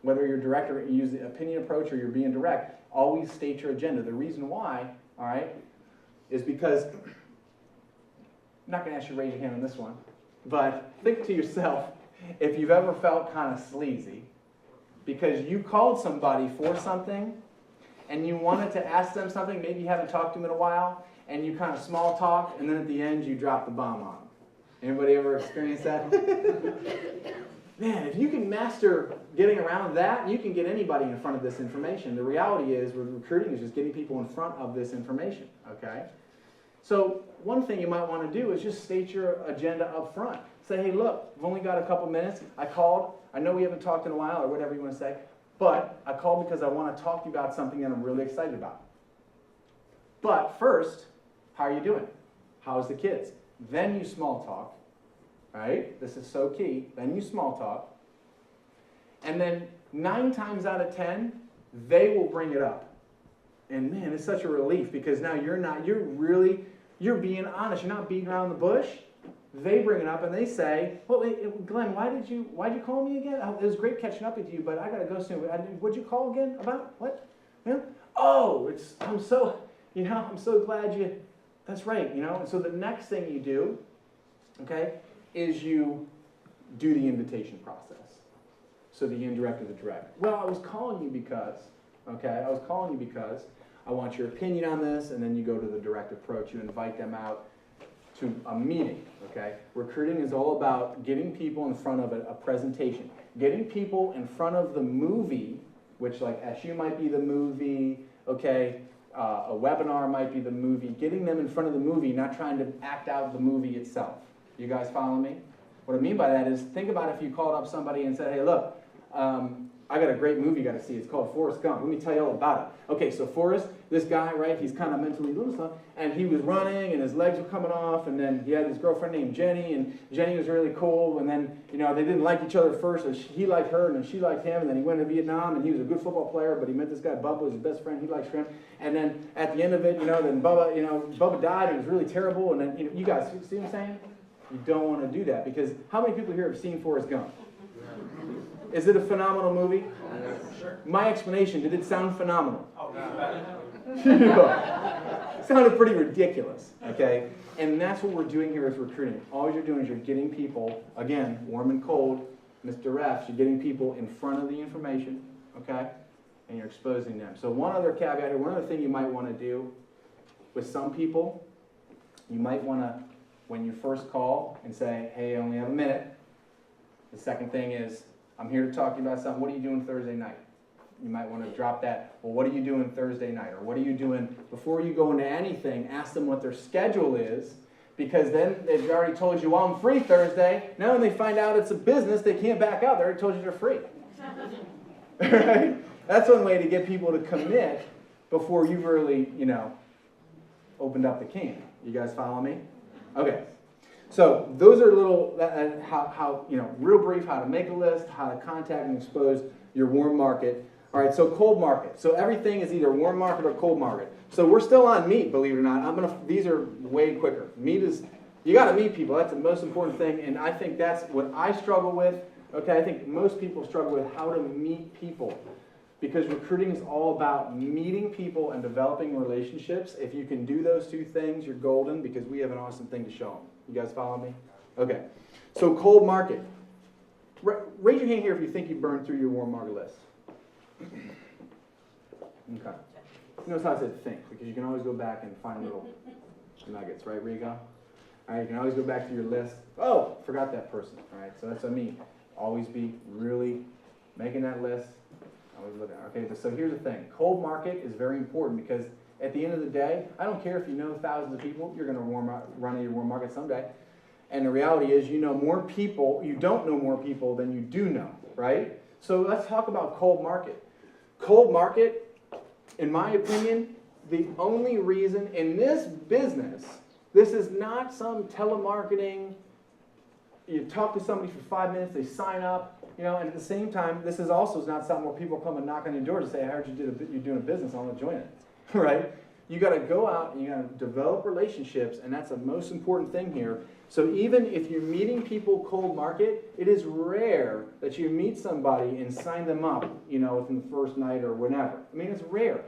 Whether you're direct or you use the opinion approach or you're being direct, always state your agenda. The reason why, all right, is because, I'm not going to ask you to raise your hand on this one, but think to yourself if you've ever felt kind of sleazy because you called somebody for something and you wanted to ask them something, maybe you haven't talked to them in a while, and you kind of small talk, and then at the end you drop the bomb on them. Anybody ever experienced that? Man, if you can master getting around that, you can get anybody in front of this information. The reality is, with recruiting, is just getting people in front of this information, okay? So one thing you might want to do is just state your agenda up front. Say, hey, look, I've only got a couple minutes. I called. I know we haven't talked in a while, or whatever you want to say, but I called because I want to talk to you about something that I'm really excited about. But first, how are you doing? How's the kids? Then you small talk. Right? This is so key. Then you small talk. And then 9 times out of 10, they will bring it up. And man, it's such a relief because now you're being honest. You're not beating around the bush. They bring it up and they say, well, Glenn, why'd you call me again? It was great catching up with you, but I got to go soon. What'd you call again about? What? You know? Oh, I'm so glad you, that's right, And so the next thing you do, okay, is you do the invitation process. So the indirect or the direct. Well, I was calling you because I want your opinion on this, and then you go to the direct approach. You invite them out to a meeting, okay? Recruiting is all about getting people in front of a presentation. Getting people in front of the movie, which like SU might be the movie, okay? A webinar might be the movie. Getting them in front of the movie, not trying to act out the movie itself. You guys follow me? What I mean by that is, think about if you called up somebody and said, hey, look, I got a great movie you got to see. It's called Forrest Gump. Let me tell you all about it. Okay, so Forrest, this guy, right, he's kind of mentally doing stuff, and he was running, and his legs were coming off, and then he had this girlfriend named Jenny, and Jenny was really cool, and then, they didn't like each other at first, so he liked her, and then she liked him, and then he went to Vietnam, and he was a good football player, but he met this guy, Bubba, was his best friend, he liked him, and then at the end of it, then Bubba died, and it was really terrible, and then, you guys see what I'm saying? You don't want to do that, because how many people here have seen Forrest Gump? Is it a phenomenal movie? Sure. My explanation, did it sound phenomenal? Oh, It sounded pretty ridiculous, okay? And that's what we're doing here with recruiting. All you're doing is you're getting people, again, warm and cold, Mr. F, you're getting people in front of the information, okay? And you're exposing them. So one other caveat here, one other thing you might want to do with some people, you might want to, when you first call and say, hey, I only have a minute, the second thing is, I'm here to talk to you about something. What are you doing Thursday night? You might want to drop that. Well, what are you doing Thursday night? Or what are you doing? Before you go into anything, ask them what their schedule is, because then they've already told you, well, I'm free Thursday. Now when they find out it's a business, they can't back out. They already told you they're free. Right? That's one way to get people to commit before you've really, opened up the can. You guys follow me? Okay. So those are little, how real brief, how to make a list, how to contact and expose your warm market. All right, so cold market. So everything is either warm market or cold market. So we're still on meet, believe it or not. These are way quicker. Meet is, you got to meet people. That's the most important thing, and I think that's what I struggle with. Okay, I think most people struggle with how to meet people, because recruiting is all about meeting people and developing relationships. If you can do those two things, you're golden, because we have an awesome thing to show them. You guys follow me? Okay. So cold market. Raise your hand here if you think you burned through your warm market list. Okay. Notice how I said think, because you can always go back and find little nuggets, right, where you go? All right, you can always go back to your list. Oh, forgot that person. All right, so that's what I mean. Always be really making that list. Always look at it. Okay, so here's the thing. Cold market is very important, because at the end of the day, I don't care if you know thousands of people, you're going to run your warm market someday. And the reality is, you know more people, you don't know more people than you do know, right? So let's talk about cold market. Cold market, in my opinion, the only reason in this business, this is not some telemarketing, you talk to somebody for 5 minutes, they sign up, and at the same time, this is also not something where people come and knock on your door to say, I heard you're doing a business, I want to join it. Right? You got to go out and you got to develop relationships, and that's the most important thing here. So even if you're meeting people cold market, it is rare that you meet somebody and sign them up, within the first night or whenever. I mean, it's rare.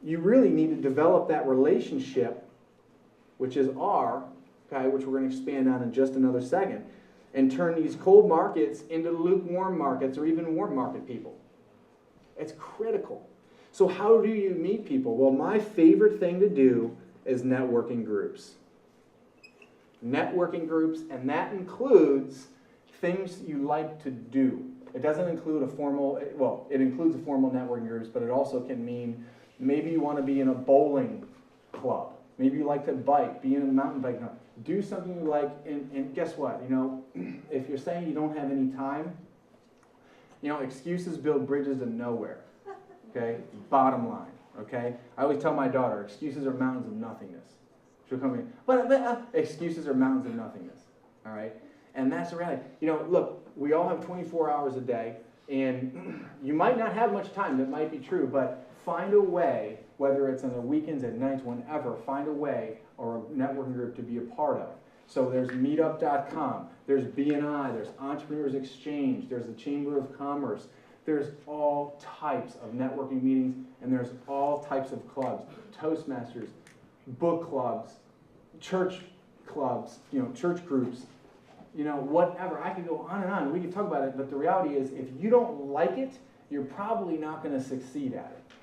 You really need to develop that relationship, which is R, okay, which we're going to expand on in just another second, and turn these cold markets into lukewarm markets or even warm market people. It's critical. So how do you meet people? Well, my favorite thing to do is networking groups. Networking groups, and that includes things you like to do. It doesn't include it includes a formal networking groups, but it also can mean maybe you want to be in a bowling club. Maybe you like to bike, be in a mountain bike club. Do something you like, and guess what? If you're saying you don't have any time, excuses build bridges to nowhere. Okay? Bottom line. Okay? I always tell my daughter, excuses are mountains of nothingness. She'll come in, but excuses are mountains of nothingness. All right? And that's the reality. Look, we all have 24 hours a day, and you might not have much time. That might be true, but find a way, whether it's on the weekends, at nights, whenever, find a way or a networking group to be a part of. So there's meetup.com, there's BNI, there's Entrepreneurs Exchange, there's the Chamber of Commerce. There's all types of networking meetings, and there's all types of clubs, Toastmasters, book clubs, church clubs, church groups, whatever. I could go on and on. We could talk about it, but the reality is if you don't like it, you're probably not going to succeed at it.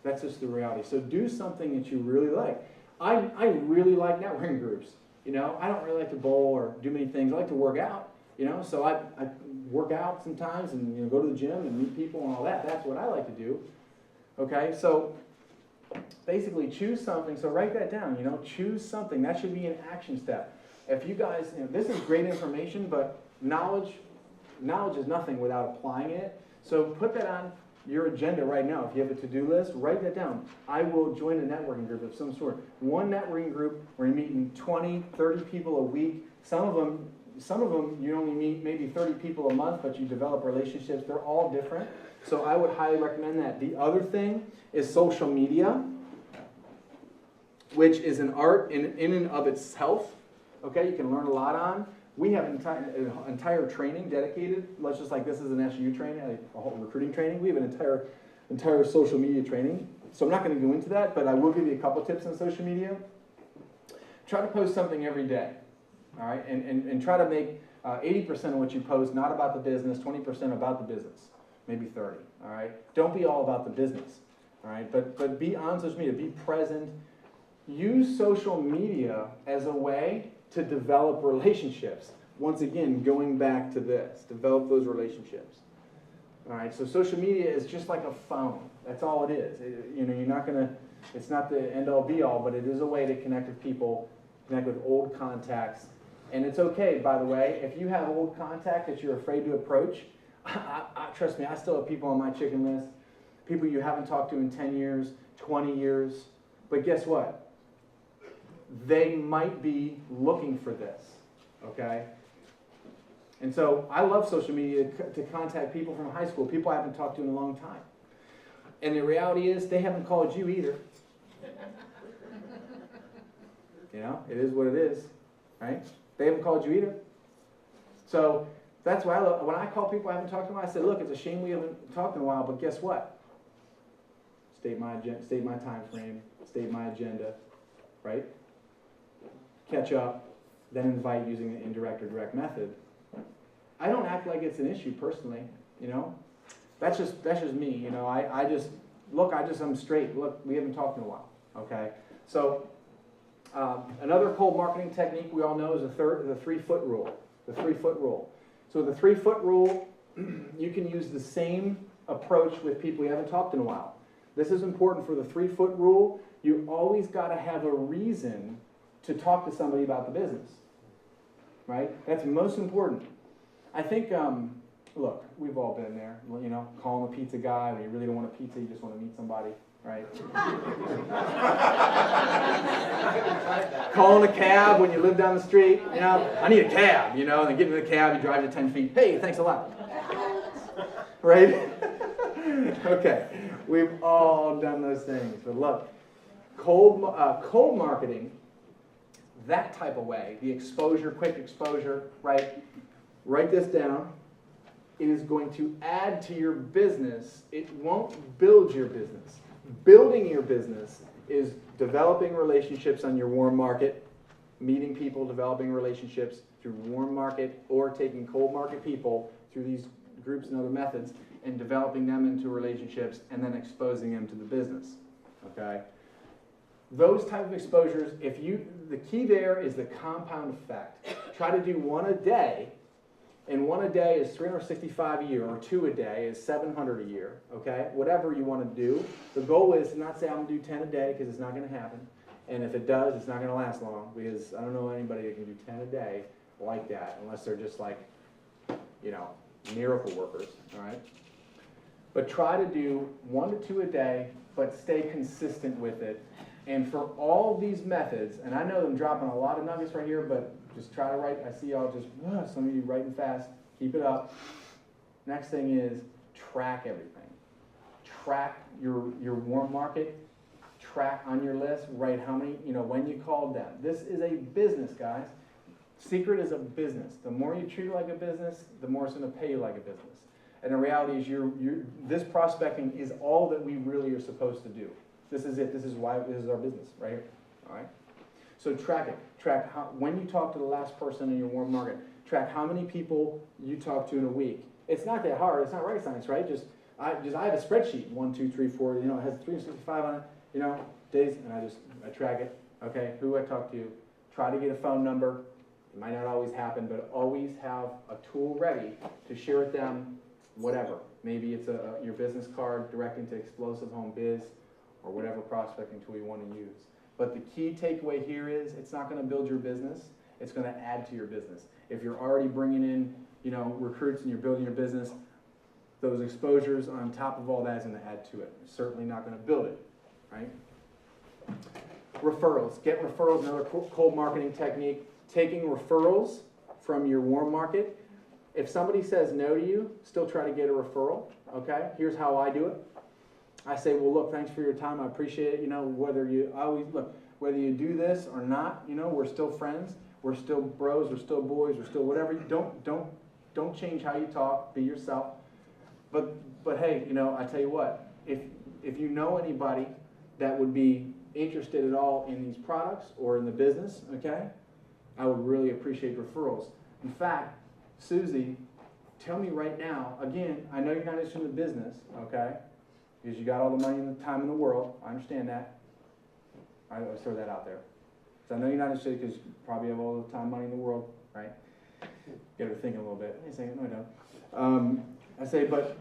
That's just the reality. So do something that you really like. I really like networking groups. I don't really like to bowl or do many things. I like to work out, so I work out sometimes and go to the gym and meet people and all that. That's what I like to do. Okay, so basically choose something. So write that down, choose something. That should be an action step. If you guys, this is great information, but knowledge is nothing without applying it. So put that on your agenda right now. If you have a to-do list, write that down. I will join a networking group of some sort. One networking group where you're meeting 20, 30 people a week. Some of them you only meet maybe 30 people a month, but you develop relationships. They're all different. So I would highly recommend that. The other thing is social media, which is an art in and of itself. Okay, you can learn a lot on. We have an entire training dedicated. Let's just like this is an SU training, a whole recruiting training. We have an entire social media training. So I'm not going to go into that, but I will give you a couple tips on social media. Try to post something every day. All right, and try to make 80% of what you post not about the business, 20% about the business, maybe 30. All right, don't be all about the business. All right, but be on social media, be present. Use social media as a way to develop relationships. Once again, going back to this, develop those relationships. All right, so social media is just like a phone. That's all it is. You're not gonna. It's not the end all be all, but it is a way to connect with people, connect with old contacts. And it's okay, by the way, if you have old contact that you're afraid to approach, trust me, I still have people on my chicken list, people you haven't talked to in 10 years, 20 years, but guess what? They might be looking for this, okay? And so I love social media to contact people from high school, people I haven't talked to in a long time. And the reality is they haven't called you either. It is what it is, right? They haven't called you either. So that's why I love, when I call people I haven't talked to them, I say, look, it's a shame we haven't talked in a while, but guess what? State my time frame, state my agenda, right? Catch up, then invite using the indirect or direct method. I don't act like it's an issue personally, That's just me, I'm straight. Look, we haven't talked in a while, okay? So another cold marketing technique we all know is the 3-foot rule. The 3-foot rule. So the 3-foot rule, you can use the same approach with people you haven't talked in a while. This is important for the 3-foot rule. You always got to have a reason to talk to somebody about the business, right? That's most important. I think, look, we've all been there, calling a pizza guy when you really don't want a pizza, you just want to meet somebody, right? Calling a cab when you live down the street, I need a cab, and then get in the cab, you drive to 10 feet, hey, thanks a lot. Right? Okay, we've all done those things, but look, Cold marketing, that type of way, the exposure, quick exposure, right? Write this down. It is going to add to your business. It won't build your business. Building your business is developing relationships on your warm market, meeting people, developing relationships through warm market, or taking cold market people through these groups and other methods and developing them into relationships and then exposing them to the business, okay? Those type of exposures, the key there is the compound effect. Try to do one a day, and one a day is 365 a year, or 2 a day is 700 a year, okay? Whatever you want to do. The goal is to not say I'm going to do 10 a day, because it's not going to happen. And if it does, it's not going to last long, because I don't know anybody that can do 10 a day like that, unless they're just like, you know, miracle workers, all right? But try to do 1 to 2 a day, but stay consistent with it. And for all these methods, and I know I'm dropping a lot of nuggets right here, but just try to write. I see y'all just, some of you writing fast. Keep it up. Next thing is track everything. Track your warm market. Track on your list. Write how many, when you called them. This is a business, guys. Secret is a business. The more you treat it like a business, the more it's going to pay you like a business. And the reality is this prospecting is all that we really are supposed to do. This is it. This is why this is our business right here. All right? So track it. Track when you talk to the last person in your warm market. Track how many people you talk to in a week. It's not that hard. It's not rocket science, right? I have a spreadsheet. 1, 2, 3, 4. It has 365 on it. Days, and I track it. Okay, who I talk to. Try to get a phone number. It might not always happen, but always have a tool ready to share with them. Whatever. Maybe it's your business card directing to Explosive Home Biz, or whatever prospecting tool you want to use. But the key takeaway here is it's not going to build your business. It's going to add to your business. If you're already bringing in, recruits and you're building your business, those exposures on top of all that is going to add to it. It's certainly not going to build it, right? Referrals. Get referrals, another cold marketing technique. Taking referrals from your warm market. If somebody says no to you, still try to get a referral, okay? Here's how I do it. I say, well, look, thanks for your time. I appreciate it. Whether you do this or not, we're still friends. We're still bros. We're still boys. We're still whatever. Don't change how you talk. Be yourself. But hey, I tell you what. If you know anybody that would be interested at all in these products or in the business, okay, I would really appreciate referrals. In fact, Susie, tell me right now. Again, I know you're not interested in the business, okay? Because you got all the money and the time in the world. I understand that. I always throw that out there. So I know you're not interested because you probably have all the time, money in the world, right? Get her thinking a little bit. I say, no, I don't. I say, but,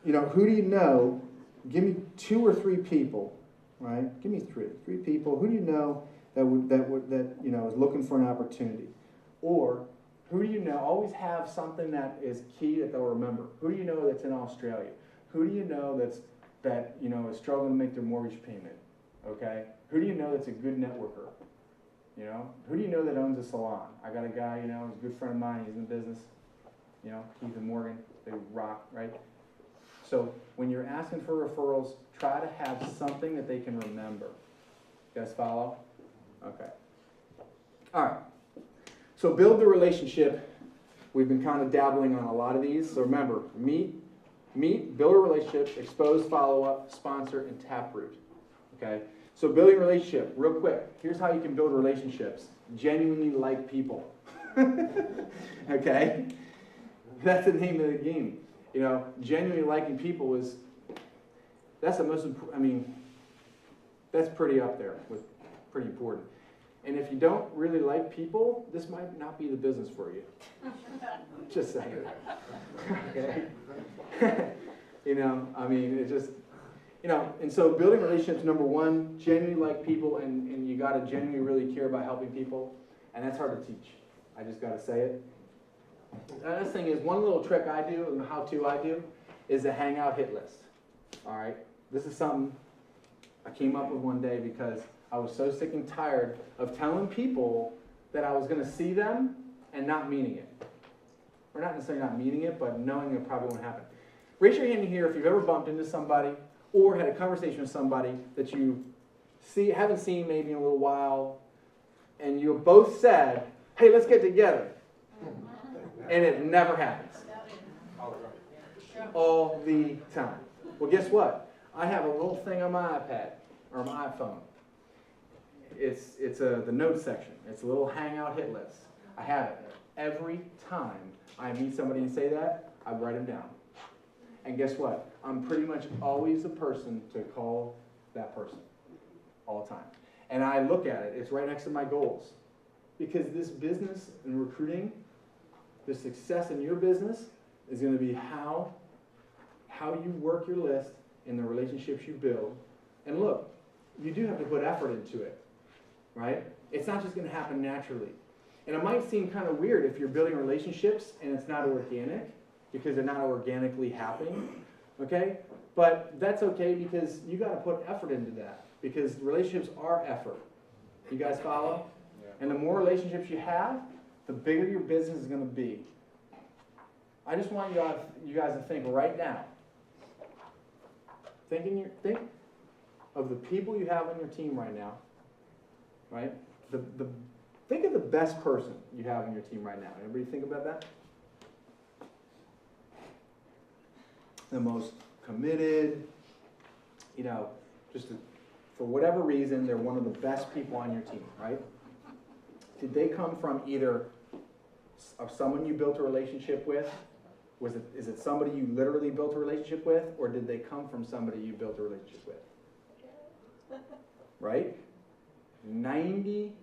who do you know? Give me 2 or 3 people, right? Give me 3 people. Who do you know that is looking for an opportunity? Or who do you know? Always have something that is key that they'll remember. Who do you know that's in Australia? Who do you know that is struggling to make their mortgage payment? Okay? Who do you know that's a good networker? Who do you know that owns a salon? I got a guy, he's a good friend of mine, he's in business. Keith and Morgan, they rock, right? So when you're asking for referrals, try to have something that they can remember. You guys follow? Okay. All right. So build the relationship. We've been kind of dabbling on a lot of these. So remember, meet, build a relationship, expose, follow up, sponsor, and taproot. Okay? So building a relationship, real quick. Here's how you can build relationships. Genuinely like people. Okay? That's the name of the game. Genuinely liking people that's the most important, that's pretty up there with pretty important. And if you don't really like people, this might not be the business for you. Just saying. Okay? It's just, and so building relationships, number 1, genuinely like people, and you got to genuinely really care about helping people, and that's hard to teach. I just got to say it. The other thing is, one little trick I do, and how-to I do, is a hangout hit list. All right? This is something I came up with one day because I was so sick and tired of telling people that I was going to see them and not meaning it. Or not necessarily not meaning it, but knowing it probably won't happen. Raise your hand here if you've ever bumped into somebody or had a conversation with somebody that you haven't seen maybe in a little while, and you both said, hey, let's get together. And it never happens. All the time. Well, guess what? I have a little thing on my iPad or my iPhone. It's the notes section. It's a little hangout hit list. I have it. Every time I meet somebody and say that, I write them down. And guess what? I'm pretty much always the person to call that person all the time. And I look at it. It's right next to my goals. Because this business and recruiting, the success in your business is going to be how you work your list and the relationships you build. And look, you do have to put effort into it, right? It's not just going to happen naturally. And it might seem kind of weird if you're building relationships and it's not organic, because they're not organically happening, okay? But that's okay, because you got to put effort into that, because relationships are effort. You guys follow? Yeah. And the more relationships you have, the bigger your business is going to be. I just want you guys to think right now. Think of the people you have on your team right now, right? Think of the best person you have on your team right now. Anybody think about that? The most committed, for whatever reason, they're one of the best people on your team, right? Did they come from either of someone you built a relationship with? Is it somebody you literally built a relationship with, or did they come from somebody you built a relationship with? Right? 90